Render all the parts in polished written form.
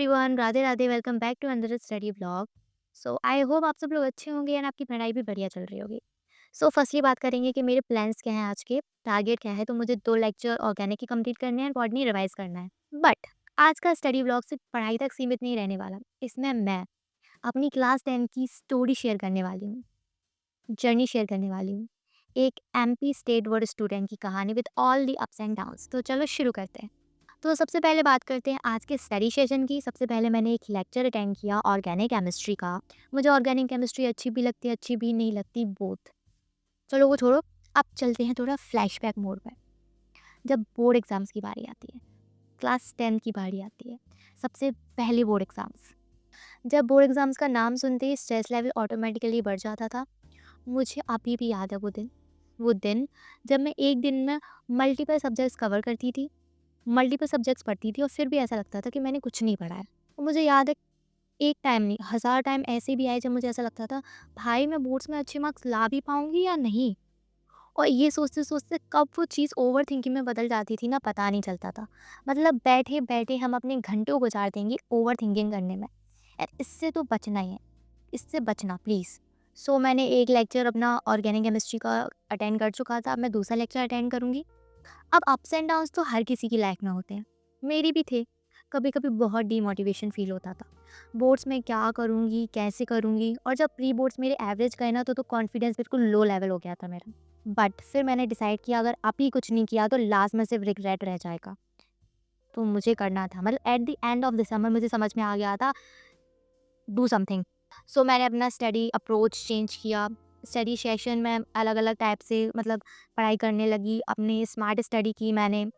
Everyone, Radhe Radhe. Welcome back to another study blog. So I hope आप सब लोग अच्छे होंगे एंड आपकी पढ़ाई भी बढ़िया चल रही होगी। सो फर्स्टली बात करेंगे कि मेरे प्लान्स क्या हैं, आज के टारगेट क्या है। तो मुझे 2 लेक्चर ऑर्गेनिक की कंप्लीट करने हैं और बॉटनी रिवाइज करना है। बट आज का स्टडी ब्लॉग सिर्फ पढ़ाई तक सीमित नहीं रहने वाला। इसमें मैं अपनी क्लास 10 की स्टोरी शेयर करने वाली हूँ, जर्नी शेयर करने वाली हूँ। एक MP स्टेट बोर्ड स्टूडेंट की कहानी with all the ups and downs. तो चलो शुरू करते हैं। तो सबसे पहले बात करते हैं आज के स्टडी सेशन की। सबसे पहले मैंने एक लेक्चर अटेंड किया ऑर्गेनिक केमिस्ट्री का। मुझे ऑर्गेनिक केमिस्ट्री अच्छी भी लगती है, अच्छी भी नहीं लगती, बोथ। चलो वो छोड़ो, अब चलते हैं थोड़ा फ्लैशबैक मोड पर। जब बोर्ड एग्जाम्स की बारी आती है, क्लास 10 की बारी आती है, सबसे पहले बोर्ड एग्जाम्स। जब बोर्ड एग्जाम्स का नाम सुनते ही स्ट्रेस लेवल ऑटोमेटिकली बढ़ जाता था। मुझे अभी भी याद है वो दिन जब मैं एक दिन में मल्टीपल सब्जेक्ट्स कवर करती थी, मल्टीपल सब्जेक्ट्स पढ़ती थी और फिर भी ऐसा लगता था कि मैंने कुछ नहीं पढ़ा है। और मुझे याद है, एक टाइम नहीं, हज़ार टाइम ऐसे भी आए जब मुझे ऐसा लगता था, भाई मैं बोर्ड्स में अच्छे मार्क्स ला भी पाऊँगी या नहीं? और ये सोचते-सोचते कब वो चीज़ ओवरथिंकिंग में बदल जाती थी ना, पता नहीं चलता था। मतलब बैठे-बैठे हम अपने घंटों गुज़ार देंगे ओवरथिंकिंग करने में। इससे तो बचना ही है, इससे बचना प्लीज़। सो मैंने एक लेक्चर अपना ऑर्गेनिक केमिस्ट्री का अटेंड कर चुका था, अब मैं दूसरा लेक्चर अटेंड करूँगी। अब अप्स एंड डाउन्स तो हर किसी की लाइफ में होते हैं, मेरी भी थे। कभी कभी बहुत डीमोटिवेशन फील होता था, बोर्ड्स में क्या करूँगी, कैसे करूँगी। और जब प्री बोर्ड्स मेरे एवरेज गए ना, तो कॉन्फिडेंस बिल्कुल लो लेवल हो गया था मेरा। बट फिर मैंने डिसाइड किया, अगर अब ही कुछ नहीं किया तो लास्ट में सिर्फ रिग्रेट रह जाएगा। तो मुझे करना था, मतलब at the end of December मुझे समझ में आ गया था, डू समथिंग। सो मैंने अपना स्टडी अप्रोच चेंज किया। स्टडी सेशन में अलग अलग टाइप से मतलब पढ़ाई करने लगी, अपने स्मार्ट स्टडी की मैंने,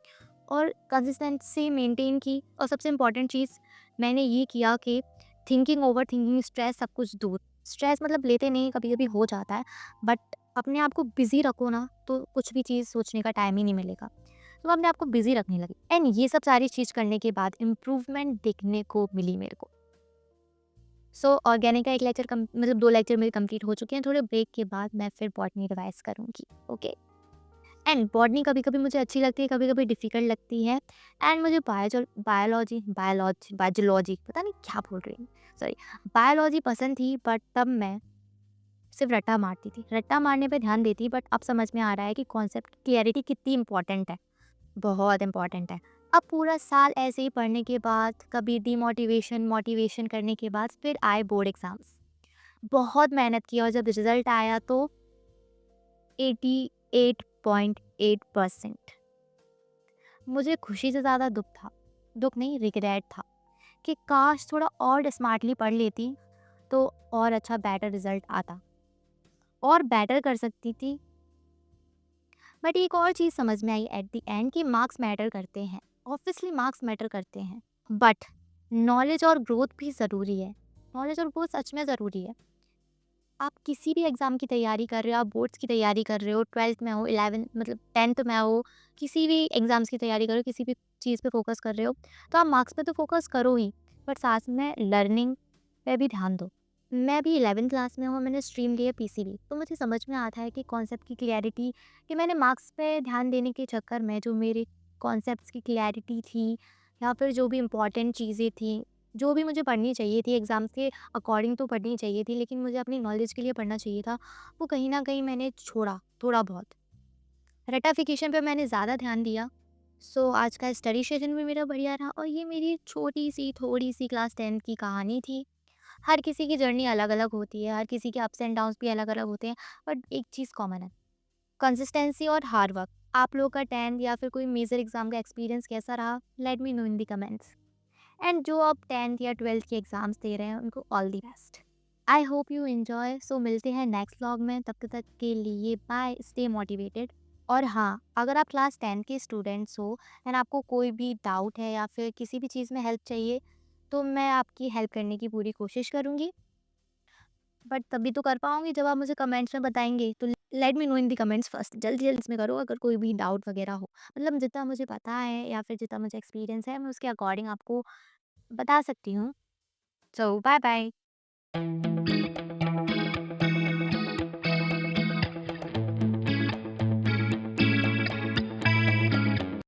और कंसिस्टेंसी मेंटेन की। और सबसे इम्पॉर्टेंट चीज़ मैंने ये किया कि थिंकिंग, ओवर थिंकिंग, स्ट्रेस सब कुछ दूर। स्ट्रेस मतलब लेते नहीं, कभी कभी हो जाता है, बट अपने आप को बिजी रखो ना, तो कुछ भी चीज़ सोचने का टाइम ही नहीं मिलेगा। तो मैं अपने आप को बिजी रखने लगी एंड ये सब सारी चीज़ करने के बाद इम्प्रूवमेंट देखने को मिली मेरे को। सो ऑर्गेनिक का एक लेक्चर मतलब 2 लेक्चर मेरे कंप्लीट हो चुके हैं। थोड़े ब्रेक के बाद मैं फिर बॉटनी रिवाइज करूँगी। ओके। एंड बॉटनी कभी कभी मुझे अच्छी लगती है, कभी कभी डिफिकल्ट लगती है। एंड मुझे बायोलॉजी बायोलॉजी बायोलॉजी पता नहीं क्या बोल रही हूँ, सॉरी, बायोलॉजी पसंद थी। बट तब मैं सिर्फ रट्टा मारती थी, रट्टा मारने पे ध्यान देती। बट अब समझ में आ रहा है कि कॉन्सेप्ट की क्लियरिटी कितनी इंपॉर्टेंट है, बहुत इंपॉर्टेंट है। अब पूरा साल ऐसे ही पढ़ने के बाद, कभी डीमोटिवेशन मोटिवेशन करने के बाद, फिर आए बोर्ड एग्जाम्स। बहुत मेहनत की और जब रिजल्ट आया तो 88.8%। मुझे खुशी से ज़्यादा दुख था, दुख नहीं, रिग्रेट था कि काश थोड़ा और स्मार्टली पढ़ लेती तो और अच्छा बेटर रिजल्ट आता, और बेटर कर सकती थी। बट एक और चीज़ समझ में आई एट द एंड कि मार्क्स मैटर करते हैं, ऑब्वियसली मार्क्स मैटर करते हैं, बट नॉलेज और ग्रोथ भी ज़रूरी है। नॉलेज और ग्रोथ सच में ज़रूरी है। आप किसी भी एग्ज़ाम की तैयारी कर रहे हो, आप बोर्ड्स की तैयारी कर रहे हो, 12th में हो, 11 मतलब 10th में हो, किसी भी एग्ज़ाम्स की तैयारी कर रहे हो, किसी भी चीज़ पे फोकस कर रहे हो, तो आप मार्क्स पे तो फोकस करो ही, बट साथ में लर्निंग पे भी ध्यान दो। मैं भी 11th क्लास में हूँ, मैंने स्ट्रीम ली है PCB, तो मुझे समझ में आता है कि कॉन्सेप्ट की क्लैरिटी, कि मैंने मार्क्स पे ध्यान देने के चक्कर में जो मेरे कॉन्सेप्ट्स की क्लैरिटी थी, या फिर जो भी इम्पॉर्टेंट चीज़ें थी, जो भी मुझे पढ़नी चाहिए थी एग्ज़ाम्स के अकॉर्डिंग, तो पढ़नी चाहिए थी, लेकिन मुझे अपनी नॉलेज के लिए पढ़ना चाहिए था, वो कहीं न कहीं मैंने छोड़ा थोड़ा बहुत। रट्टाफिकेशन पे मैंने ज़्यादा ध्यान दिया। सो आज का स्टडी सेशन भी मेरा बढ़िया रहा, और ये मेरी छोटी-सी, थोड़ी-सी क्लास 10 की कहानी थी। हर किसी की जर्नी अलग-अलग होती है, हर किसी के अप्स एंड डाउन्स भी अलग-अलग होते हैं, बट एक चीज़ कॉमन है, कंसिस्टेंसी और हार्ड वर्क। आप लोगों का 10th या फिर कोई मेजर एग्ज़ाम का एक्सपीरियंस कैसा रहा? Let me know in the comments. And जो आप 10th या 12th के एग्जाम्स दे रहे हैं, उनको all the best. I hope you enjoy. So मिलते हैं नेक्स्ट व्लॉग में, तब तक के लिए बाय, स्टे मोटिवेटेड। और हाँ, अगर आप क्लास 10 के स्टूडेंट्स हो एंड आपको कोई भी डाउट है या फिर किसी भी चीज़ में हेल्प चाहिए, तो मैं आपकी हेल्प करने की पूरी कोशिश करूँगी। बट तभी तो कर पाऊँगी जब आप मुझे कमेंट्स में बताएंगे। तो let me know in the comments first, जल्दी जल्दी इसमें करो अगर कोई भी डाउट वगैरह हो। मतलब जितना मुझे पता है या फिर जितना मुझे एक्सपीरियंस है, मैं उसके अकॉर्डिंग आपको बता सकती हूँ। So, bye bye.